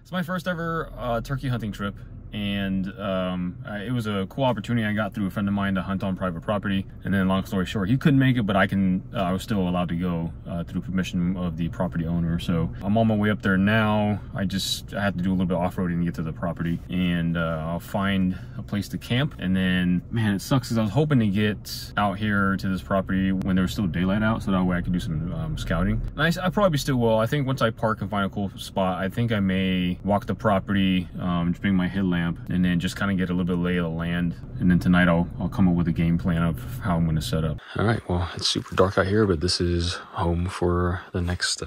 It's my first ever turkey hunting trip, and it was a cool opportunity I got through a friend of mine to hunt on private property. And then long story short, he couldn't make it, but I was still allowed to go through permission of the property owner. So I'm on my way up there now. I had to do a little bit of off-roading to get to the property, and I'll find a place to camp. And then, man, it sucks because I was hoping to get out here to this property when there was still daylight out, so that way I could do some scouting. And I probably still will. I think once I park and find a cool spot, I think I may walk the property, just bring my headlamp, and then just kind of get a little bit of lay of the land. And then tonight I'll come up with a game plan of how I'm going to set up. All right, well, it's super dark out here, but this is home for the next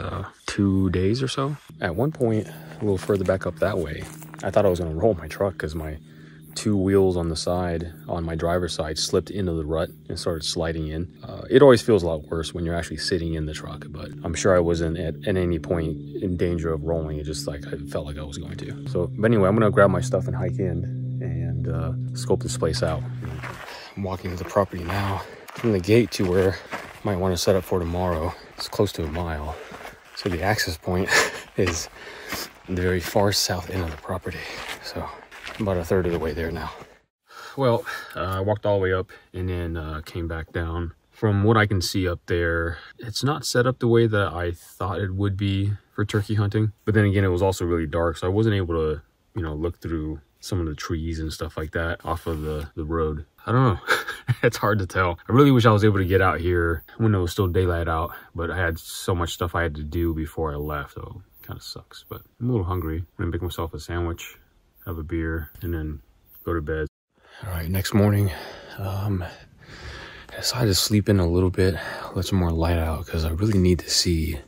2 days or so. At one point, a little further back up that way, I thought I was going to roll my truck because my 2 wheels on the side, on my driver's side, slipped into the rut and started sliding in. It always feels a lot worse when you're actually sitting in the truck, but I'm sure I wasn't at any point in danger of rolling. It just like I felt like I was going to. So, but anyway, I'm gonna grab my stuff and hike in and scope this place out. I'm walking to the property now. From the gate to where I might want to set up for tomorrow, it's close to a mile. So the access point is the very far south end of the property. So about a third of the way there now. Well, I walked all the way up and then came back down. From what I can see up there, it's not set up the way that I thought it would be for turkey hunting. But then again, it was also really dark, so I wasn't able to, you know, look through some of the trees and stuff like that off of the road. I don't know. It's hard to tell. I really wish I was able to get out here when it was still daylight out, but I had so much stuff I had to do before I left, so it kind of sucks. But I'm a little hungry. I'm gonna make myself a sandwich, have a beer, and then go to bed. All right, next morning, I decided to sleep in a little bit, let some more light out, because I really need to see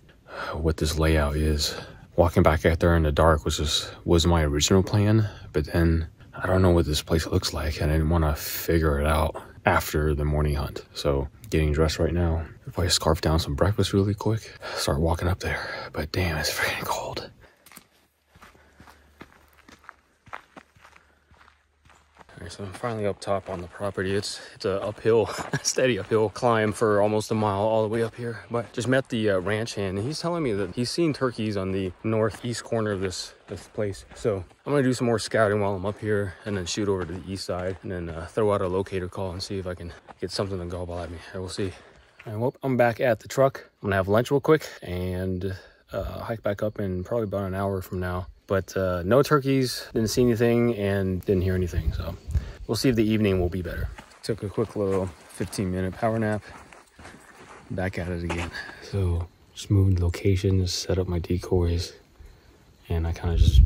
what this layout is. Walking back out there in the dark was my original plan, but then I don't know what this place looks like, and I didn't want to figure it out after the morning hunt. So getting dressed right now. If I scarf down some breakfast really quick, start walking up there. But damn, it's freaking cold. Alright, so I'm finally up top on the property. It's a uphill, steady uphill climb for almost a mile all the way up here. But just met the ranch hand, and he's telling me that he's seen turkeys on the northeast corner of this place. So I'm gonna do some more scouting while I'm up here, and then shoot over to the east side, and then throw out a locator call and see if I can get something to gobble at me. I will see. All right, well, I'm back at the truck. I'm gonna have lunch real quick and hike back up in probably about an hour from now. But no turkeys, didn't see anything and didn't hear anything. So we'll see if the evening will be better. Took a quick little 15-minute power nap. Back at it again. So just moving locations, set up my decoys, and I kind of just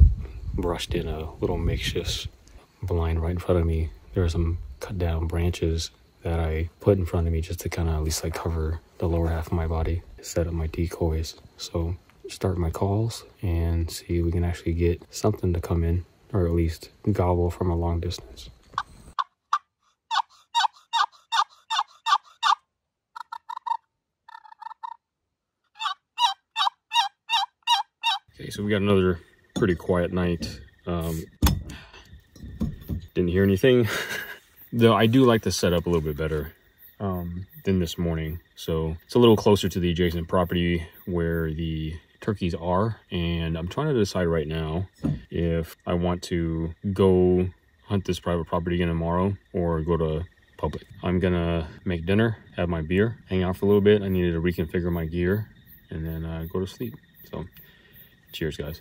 brushed in a little makeshift blind right in front of me. There are some cut down branches that I put in front of me just to kind of at least like cover the lower half of my body. Set up my decoys. So start my calls and see if we can actually get something to come in, or at least gobble from a long distance. Okay, so we got another pretty quiet night. Didn't hear anything. Though I do like the setup a little bit better than this morning. So it's a little closer to the adjacent property where the turkeys are, and I'm trying to decide right now if I want to go hunt this private property again tomorrow or go to public. I'm gonna make dinner, have my beer, hang out for a little bit. I needed to reconfigure my gear, and then go to sleep. So cheers, guys.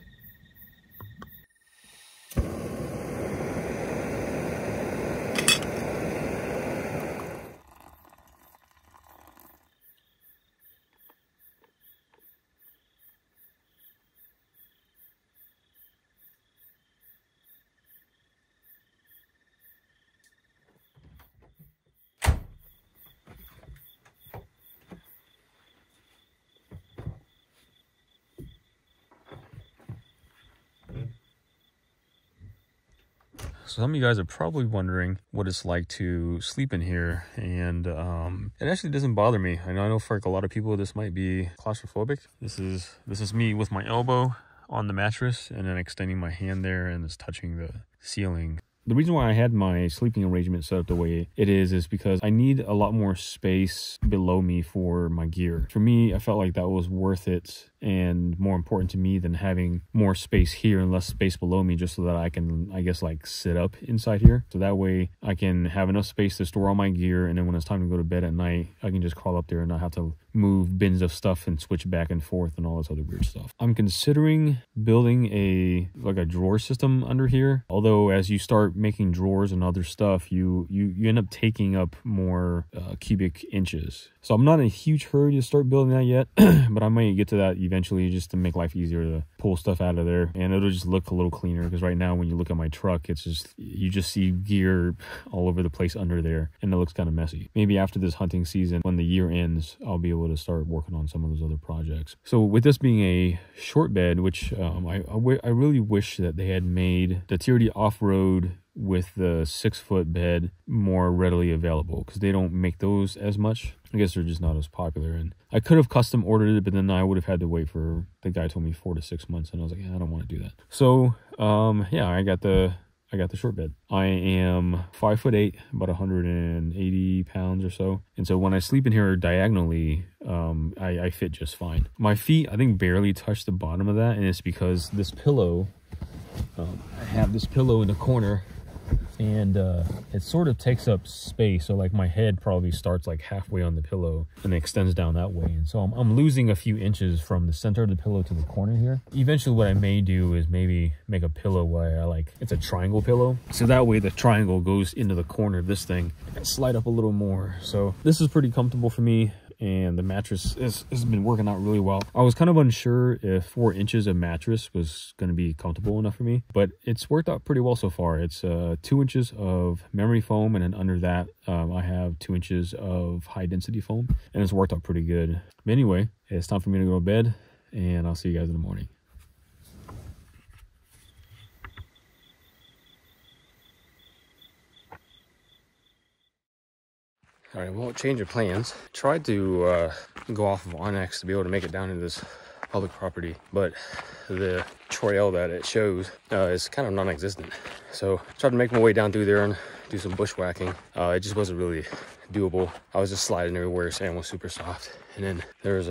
So some of you guys are probably wondering what it's like to sleep in here, and it actually doesn't bother me. I know for like a lot of people this might be claustrophobic. This is me with my elbow on the mattress and then extending my hand there and it's touching the ceiling. The reason why I had my sleeping arrangement set up the way it is because I need a lot more space below me for my gear. For me, I felt like that was worth it and more important to me than having more space here and less space below me, just so that I can, I guess, like sit up inside here. So that way I can have enough space to store all my gear, and then when it's time to go to bed at night, I can just crawl up there and not have to move bins of stuff and switch back and forth and all this other weird stuff. I'm considering building a drawer system under here, although as you start making drawers and other stuff, you end up taking up more cubic inches. So I'm not in a huge hurry to start building that yet, but I might get to that eventually, just to make life easier to pull stuff out of there, and it'll just look a little cleaner, because right now when you look at my truck, it's just, you just see gear all over the place under there, and it looks kind of messy. Maybe after this hunting season, when the year ends, I'll be able to start working on some of those other projects. So with this being a short bed, which I really wish that they had made the TRD off-road with the 6-foot bed more readily available, because they don't make those as much. I guess they're just not as popular, and I could have custom ordered it, but then I would have had to wait for, the guy told me 4 to 6 months, and I was like, yeah, I don't want to do that. So yeah, I got the short bed. I am 5'8", about 180 pounds or so, and so when I sleep in here diagonally, I fit just fine. My feet, I think, barely touch the bottom of that, and it's because this pillow, I have this pillow in the corner, and it sort of takes up space. So like my head probably starts like halfway on the pillow and extends down that way, and so I'm losing a few inches from the center of the pillow to the corner here. Eventually what I may do is maybe make a pillow where it's a triangle pillow, so that way the triangle goes into the corner of this thing and slide up a little more. So this is pretty comfortable for me, and the mattress has been working out really well. I was kind of unsure if 4 inches of mattress was going to be comfortable enough for me, but it's worked out pretty well so far. It's 2 inches of memory foam, and then under that I have 2 inches of high density foam, and it's worked out pretty good. But anyway, it's time for me to go to bed, and I'll see you guys in the morning. All right, well, change of plans. Tried to go off of Onyx to be able to make it down into this public property, but the trail that it shows is kind of non-existent. So tried to make my way down through there and do some bushwhacking. It just wasn't really doable. I was just sliding everywhere, sand was super soft, and then there's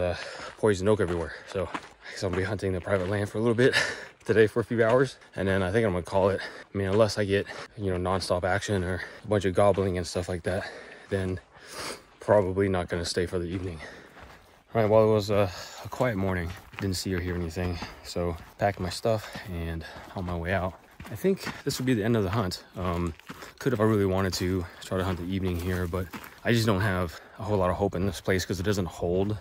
poison oak everywhere. So I guess I'm gonna be hunting the private land for a little bit today for a few hours, and then I think I'm gonna call it. I mean, unless I get, non-stop action or a bunch of gobbling and stuff like that, then probably not going to stay for the evening. All right, well, it was a quiet morning. Didn't see or hear anything, so packed my stuff and on my way out. I think this would be the end of the hunt. Could, if I really wanted to, try to hunt the evening here, but I just don't have a whole lot of hope in this place because it doesn't hold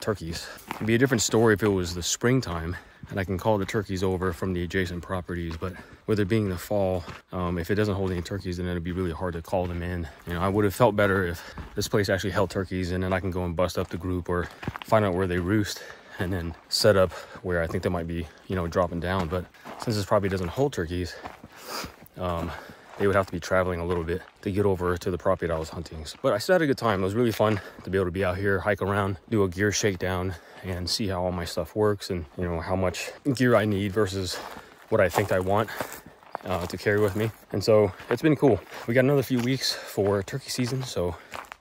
turkeys. It'd be a different story if it was the springtime and I can call the turkeys over from the adjacent properties, but with it being the fall, if it doesn't hold any turkeys, then it'd be really hard to call them in. I would have felt better if this place actually held turkeys, and then I can go and bust up the group or find out where they roost and then set up where I think they might be, dropping down. But since this probably doesn't hold turkeys, they would have to be traveling a little bit to get over to the property that I was hunting. But I still had a good time. It was really fun to be able to be out here, hike around, do a gear shakedown, and see how all my stuff works, and how much gear I need versus what I think I want to carry with me. And so it's been cool. We got another few weeks for turkey season, so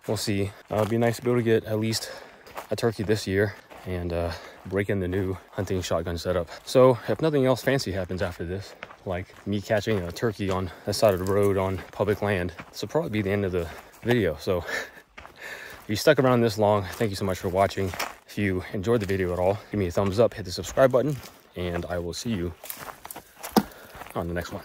we'll see. It'd be nice to be able to get at least a turkey this year and break in the new hunting shotgun setup. So if nothing else fancy happens after this, like me catching a turkey on the side of the road on public land, this will probably be the end of the video. So if you stuck around this long, thank you so much for watching. If you enjoyed the video at all, give me a thumbs up, hit the subscribe button, and I will see you on the next one.